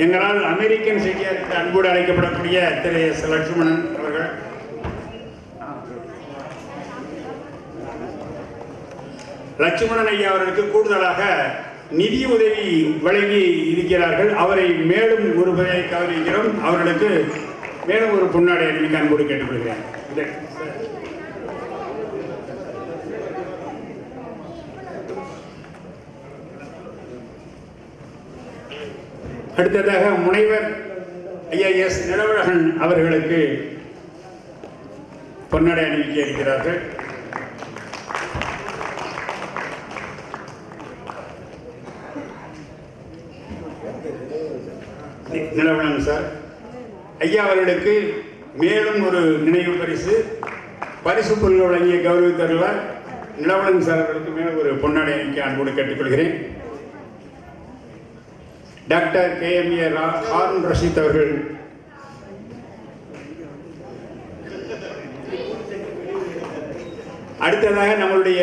எங்களால் அமெரிக்கன் செட்டியார் என்று அன்போடு அழைக்கப்படக்கூடிய திரு எஸ். லட்சுமணன் அவர்கள், லட்சுமணன் ஐயா அவர்களுக்கு கூடுதலாக நிதி உதவி வழங்கி இருக்கிறார்கள். அவரை மேலும் ஒரு முறை கௌரவிக்கிறோம். அவர்களுக்கு மேலும் ஒரு பொன்னாடை அணிவிக்க அன்போடு கேட்டுக்கொள்கிறேன். அடுத்ததாக முனைவர் ஐஏஎஸ் நிலவழகன் அவர்களுக்கு பொன்னாடை அணிவிக்க இருக்கிறார்கள். நிலவழகன் சார் ஐயா அவர்களுக்கு மேலும் ஒரு நினைவு பரிசு பொருள் வழங்கிய கௌரவித்தவர்களால் நிலவழகன் சார் அவர்களுக்கு மேலும் ஒரு பொன்னாடை அணிவிக்க அன்போடு கேட்டுக்கொள்கிறேன். டாக்டர் KMA ஹாரூன் ரஷீத் அவர்கள் அடுத்ததாக நம்மளுடைய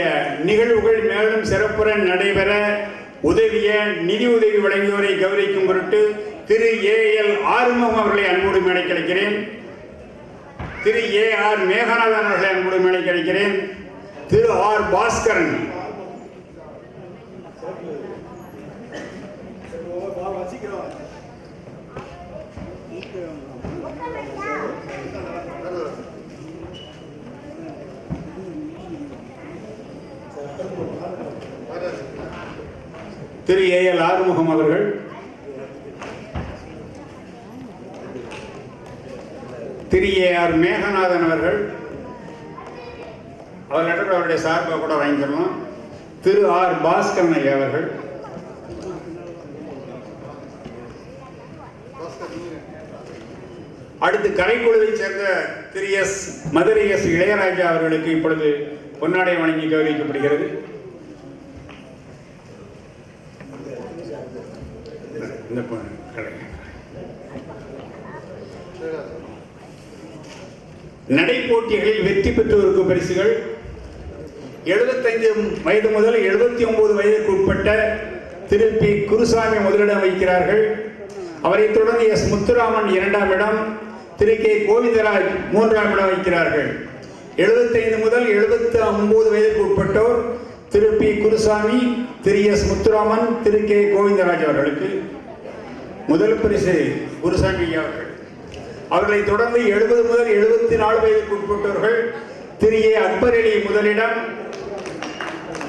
நிகழ்வுகள் மேலும் சிறப்புற நடைபெற உதவிய நிதி உதவி வழங்கியோரை கௌரவிக்கும் பொருட்டு திரு AL ஆறுமுகம் அவர்களை அன்போடு மேடை கிடைக்கிறேன். திரு AR மேகநாதன் அவர்களை அன்போடு மேடை கிடைக்கிறேன். திரு R பாஸ்கரன், திரு AL ஆறுமுகம் அவர்கள், திரு AR மேகநாதன் அவர்கள், அவருடைய சார்பாக கூட வாங்கிக்கிறோம். திரு R பாஸ்கரன் ஐயா அவர்கள், அடுத்து கலைக்குழுவை சேர்ந்த திரு மதுரை இளையராஜா அவர்களுக்கு இப்பொழுது பொன்னாடை வழங்கி கௌரவிக்கப்படுகிறது. நடைப்போட்டிகளில் வெற்றி பெற்றோருக்கு பரிசுகள். 75 வயது முதல் 79 வயதுக்கு உட்பட்ட திரு P. குருசாமி முதலிடம் வைக்கிறார்கள். அவரைத் தொடர்ந்து S. முத்துராமன் 2ஆம் இடம், திரு K. கோவிந்தராஜ் 3ஆம் இடம் வைக்கிறார்கள். 75 முதல் 79 வயதுக்கு உட்பட்டோர் திரு P. குருசாமி, திரு S. முத்துராமன், திரு K. கோவிந்தராஜ் அவர்களுக்கு முதல் பரிசு குருசாமி அவர்கள். அவர்களை தொடர்ந்து 70 முதல் 74 வயதுக்கு உட்பட்டவர்கள் திரு A. அக்பர் அலி முதலிடம்,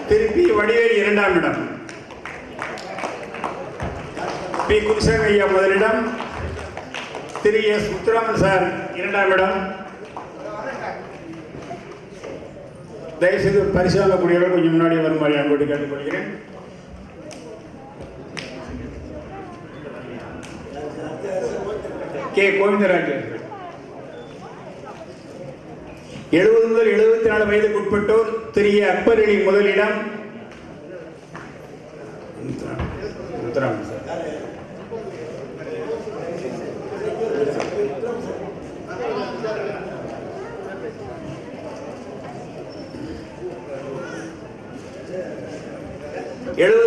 திரு P. வடிவேல் 2ஆம் இடம், P. குருசாமி ஐயா முதலிடம், திரு S. முத்துராமன் சார் 2ஆம் இடம். தயவுசெய்து பரிசு வாங்கக்கூடியவர்கள் கொஞ்சம் முன்னாடி வருமாறு அன்போடு கேட்டுக்கொள்கிறேன். K. கோவிந்தராஜ் 70 முதல் 74 வயதுக்கு உட்பட்டோர் திரு A. அக்பர் அலி முதலிடம், முத்துராமன் சார்.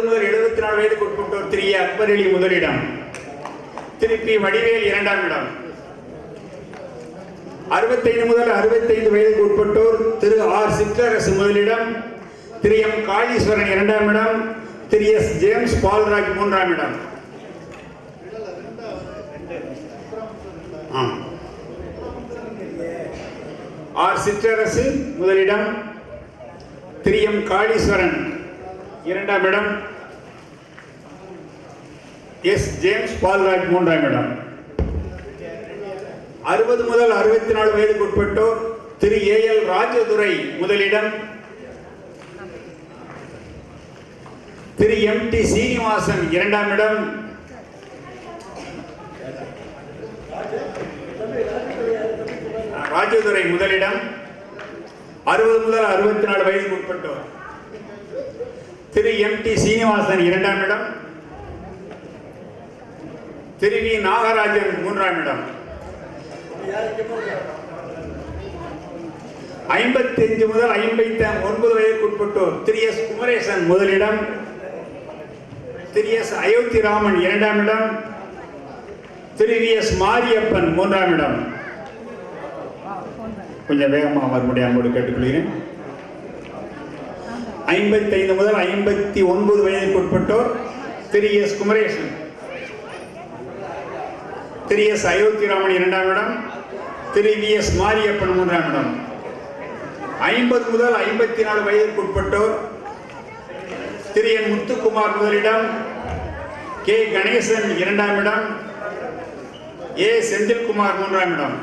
முதல் 74 வயதுக்கு உட்பட்டோர் திரு A. அக்பர் அலி முதலிடம், திரு P. வடிவேல் 2ஆம் இடம். 65 முதல் 65 வயதுக்கு உட்பட்டோர் திரு R. சிற்றரசு முதலிடம், திரு M. காளீஸ்வரன் 2ஆம் இடம், திரு S. ஜேம்ஸ் பால்ராஜ் 3ஆம் இடம். R. சிற்றரசு முதலிடம், திரு M. காளீஸ்வரன் 2ஆம் இடம், S. ஜேம்ஸ் பால்ராஜ் 3ஆம் இடம். 60 முதல் 64 வயதுக்கு உட்பட்டோர் திரு A.L. ராஜதுரை முதலிடம், திரு M.T. சீனிவாசன் 2ஆம் இடம், ராஜதுரை முதலிடம். 60 முதல் 64 வயதுக்கு உட்பட்டோர் திரு M.T. சீனிவாசன் 2ஆம் இடம், திரு V. நாகராஜன் 3ஆம் இடம். 55 முதல் 59 வயதுக்கு உட்பட்டோர் திரு S. குமரேசன் முதலிடம், திரு S. அயோத்தி ராமன் 2ஆம் இடம், திரு வி.எஸ். மாரியப்பன் 3ஆம் இடம். கொஞ்சம் வேகமாக மறுபடியும் அன்போடு கேட்டுக்கொள்கிறேன். 55 முதல் 59 வயதிற்கு உட்பட்டோர் திரு எஸ். குமரேசன், திரு எஸ். அயோத்திராமன் 2ஆம் இடம், திரு வி.எஸ். மாரியப்பன் 3ஆம் இடம். 50 முதல் 54 வயதிற்கு உட்பட்டோர் திரு என். முத்துக்குமார் முதலிடம், கே. கணேசன் 2ஆம் இடம், ஏ. செந்தில்குமார் 3ஆம் இடம்.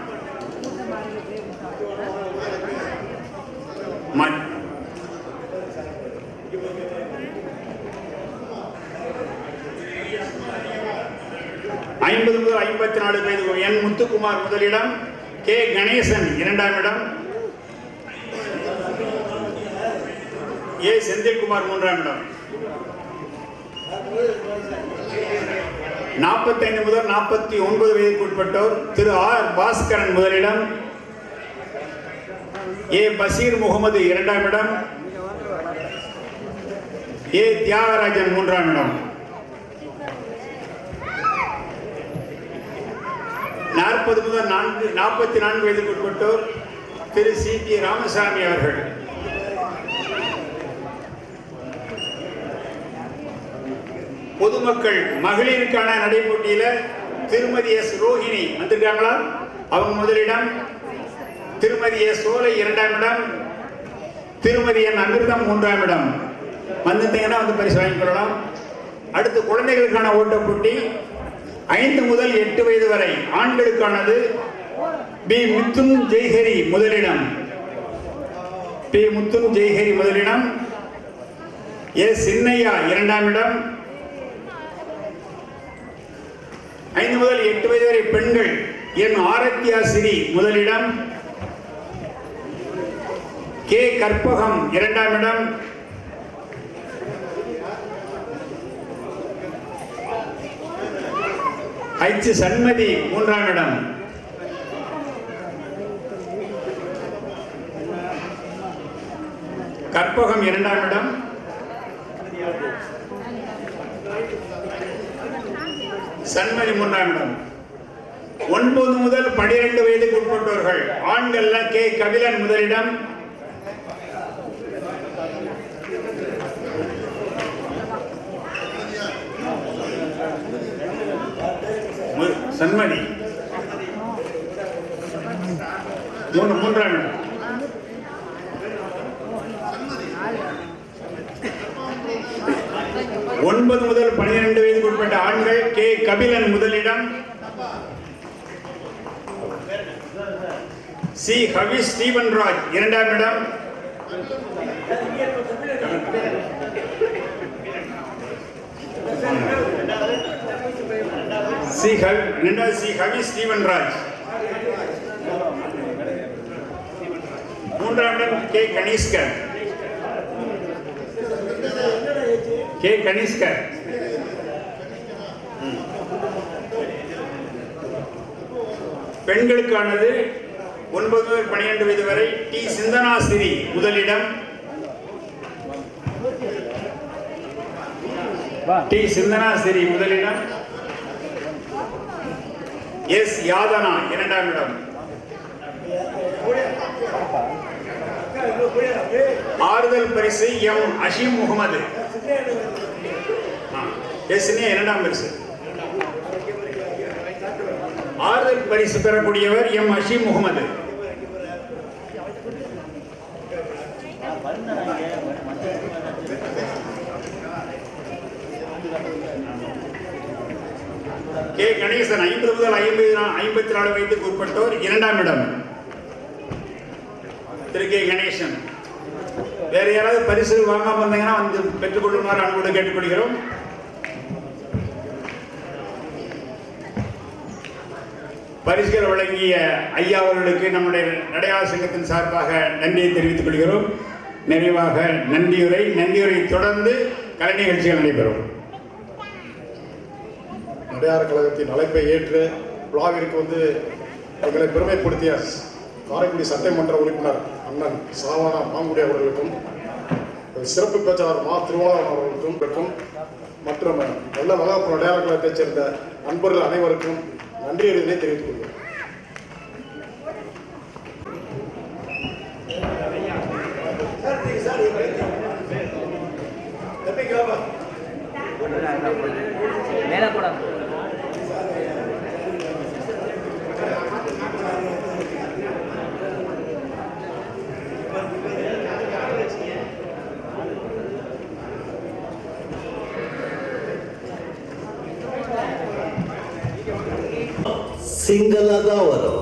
ஐம்பது முதல் 54 வயது என். முத்துக்குமார் முதலிடம், கே. கணேசன் 2ஆம் இடம், ஏ. செந்தில்குமார் 3ஆம் இடம். 45 முதல் 49 வயதுக்கு உட்பட்டோர் திரு ஆர். பாஸ்கரன் முதலிடம், ஏ. பசீர் முகமது 2ஆம் இடம், ஏ. தியாகராஜன் 3ஆம் இடம். 40 முதல் 44 வயதுக்கு உட்பட்டோர் திரு சி. டி. ராமசாமி அவர்கள். பொதுமக்கள் மகளிருக்கான நடைபோட்டியில திருமதி எஸ். ரோஹிணி வந்திருக்காங்களா? அவங்க முதலிடம், திருமதி எஸ். சோலை 2ஆம் இடம், திருமதி என். அமிர்தம் 3ஆம் இடம். வந்துட்டீங்கன்னா வந்து பரிசு வாங்கிக் கொள்ளலாம். அடுத்து குழந்தைகளுக்கான ஓட்டப்போட்டி 5 முதல் 8 வயது வரை ஆண்களுக்கானது. பி. முத்துன் ஜெய்ஹரி முதலிடம், பி. முத்துன் ஜெய்ஹரி முதலிடம், எஸ். சின்னையா 2ஆம் இடம். 5 முதல் 8 வயது வரை பெண்கள் என். ஆரத்தியாசிரி முதலிடம், கே. கற்பகம் 2ஆம் இடம், H. சண்மதி 3ஆம் இடம். கற்பகம் 2ஆம் இடம். சண்மதி 3ஆம் இடம். 9 முதல் 12 வயதுக்கு உட்பட்டவர்கள் ஆண்கள்ல கே. கபிலன் முதலிடம், சண்மதி 3ஆம் இடம். 9 முதல் 12 வயதுக்கு உட்பட்ட ஆண்கள் கே. கபிலன் முதலிடம், சி. ஹவி ஸ்டீவன் ராஜ் 2ஆம் இடம், சி. ஹவி ஸ்டீவன் ராஜ் 3ஆம் இடம், கே. கணேஷ்கர், கே. கணேஷ்கர். பெண்களுக்கானது 9 முதல் 12 வயது வரை டி. சிந்தனாசிரி முதலிடம், டி. சிந்தனாசிரி முதலிடம், எஸ். யாதனா 2ஆம் இடம். ஆறுதல் பரிசு எம். அஷீம் முகமது, எஸ். 2ஆம் பரிசு. ஆறுதல் பரிசு பெறக்கூடியவர் எம். அஷீம் முகமது. கே. கணேசன் 50 முதல் 54 வயதுக்கு உட்பட்டோர் 2ஆம் இடம். திரு கே. கணேசன். வேற யாராவது பரிசு வாங்காம வந்தீங்கன்னா வந்து பெற்றுக்கொள்ளுமாறு அன்போடு கேட்டுக்கொள்கிறோம். பரிசுகள் வழங்கிய ஐயா அவர்களுக்கு நம்முடைய நடையாளர் சங்கத்தின் சார்பாக நன்றியை தெரிவித்துக் கொள்கிறோம். நிறைவாக நன்றியுரை தொடர்ந்து கலை நிகழ்ச்சிகள் நடைபெறும். நடையாளர் கழகத்தின் அழைப்பை ஏற்று விழாவிற்கு வந்து எங்களை பெருமைப்படுத்திய காரைக்குடி சட்டமன்ற உறுப்பினர் அண்ணன் சாவானா மாங்குடி அவர்களுக்கும், சிறப்பு பேச்சாளர் மா. திருவாளன் அவர்களுக்கும் மற்றும் நல்ல வகாப்பு நடையாளர் கழகத்தைச் சேர்ந்த நண்பர்கள் அனைவருக்கும் நன்றி எழுதினை தெரிவித்துக் கொள்கிறேன். மேல கூட சிங்கிளாக தான் வரும்.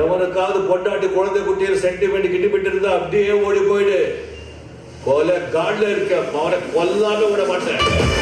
எவனுக்காவது பொண்டாட்டி குழந்தை குட்டியில் சென்டிமெண்ட் கிட்டிபிட்டு இருந்தா அப்படியே ஓடி போயிடு. கொலை காட்ல இருக்க அவனை கொல்லாம விட மாட்டேன்.